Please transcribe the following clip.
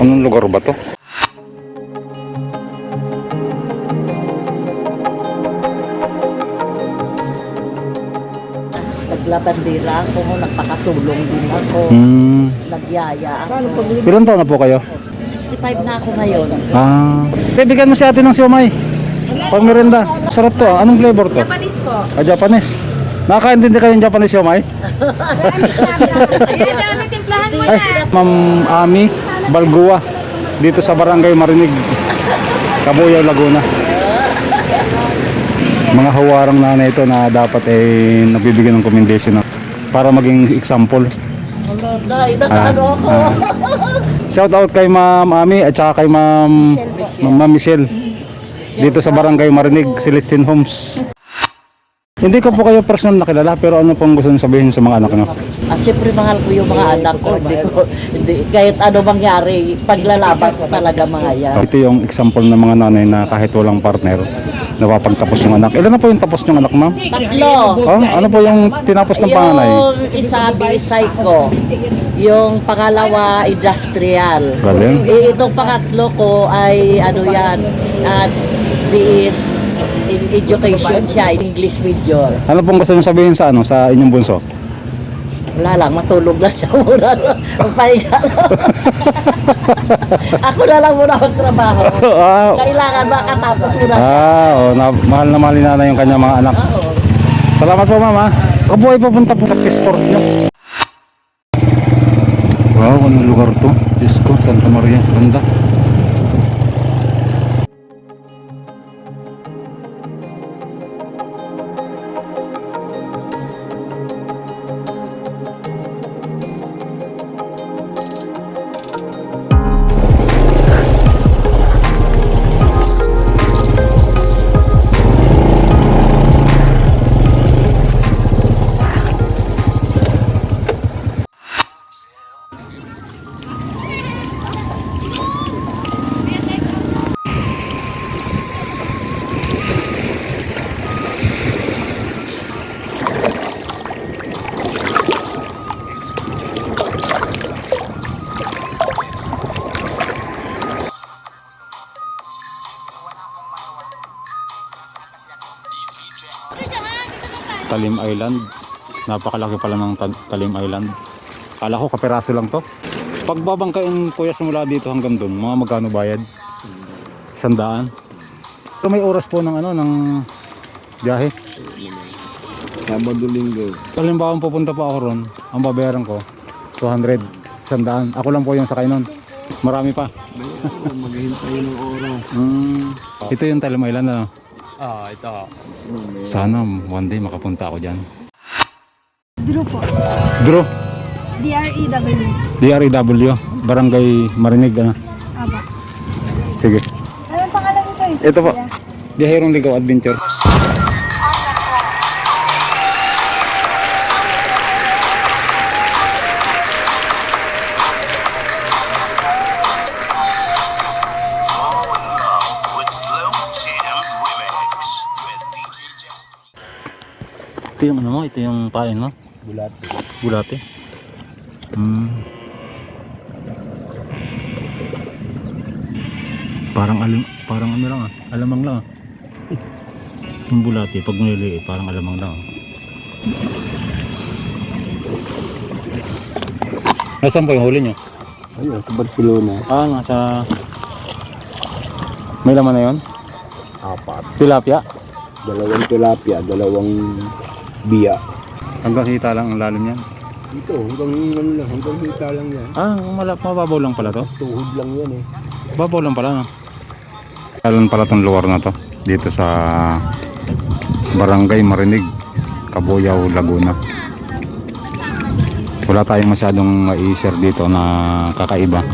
Anong lugar ba to? Naglabandera ako, nagpakatulong din ako, nagyaya ako. Ilan taon na po kayo? 65 na ako ngayon. Bibigyan mo si ate ng siomay. Pag merenda. Sarap to. Anong flavor to? Japanese po. Japanese. Nakakaintindi kayo ng Japanese siomay? Ayan, dami timplahan mo Ay, na. Ma'am Ami Balgua. Dito sa Barangay Marinig, Cabuyao, Laguna. Mga hawarang nanay ito na dapat ay nagbibigyan ng commendation para maging example. Ano ako? Shout out kay Ma'am Ami at saka kay Ma'am Michelle dito sa Barangay Marinig, Celestine Homes. Hindi ko po kayo personal nakilala, pero ano pong gusto nyo sabihin sa mga anak nyo? Siyempre mahal ko yung mga anak ko. Hindi, kahit ano mangyari, paglalaban ko talaga mga yan. Ito yung example ng mga nanay na kahit walang partner, napapagtapos yung anak. Ilan na po yung tapos yung anak, ma'am? 3. Oh, ano po yung tinapos ng panganay? Yung isa, psycho. Yung pangalawa, industrial. Galing. Itong pangatlo ko ay ano yan, is in education siya, English major. Ano pong gusto nyo sabihin sa sa inyong bunso? Wala lang, matulog na siya muna. Magpahinga lang. Ako na lang muna magtrabaho. Kailangan makatapos muna siya. Mahal na mahal ni nanay yung kanyang mga anak. Oo. Salamat po, ma'am. Kabuhay papunta po sa Pisport nyo. Wow, anong lugar to? Diyos ko, Santa Maria. Ganda. Talim Island. Napakalaki pala ng Talim Island. Kala ko kaperaso lang to. Pagbabangkain kuya simula dito hanggang doon, mga magkano bayad? 100. Pero may oras po ng ng biyahe. Sabado Linggo. Halimbawa pupunta pa ako ron, ang babayaran ko 200, 100. Ako lang po yung sakay nun. Marami pa. Maghihintay ng oras. Ito yung Talim Island ano? Ito. Sana one day makapunta ako dyan. Drew po. Drew, DREW. DREW, Barangay Marinig ano? Aba. Sige. Anong pangalan mo sa'yo? Ito po. Biyahirong Ligaw Adventure. Ito yung ano mo, ito yung pain mo? Bulate. Bulate. Parang ano lang alamang lang Yung bulate pag nililiit parang alamang lang Nasaan po yung huli nyo? Ayun, sa Barcelona. Nasa... May laman na yun? 4. Tilapia? 2 tilapia, 2 biya. Hanggang hita lang ang lalim yan? Dito, hanggang hita lang yan. Mababaw lang pala to? Tuhod lang yan eh. Babaw lang pala no? Kailan pala tong lugar na to? Dito sa Barangay Marinig, Cabuyao, Laguna. Wala tayong masyadong i-share dito na kakaiba.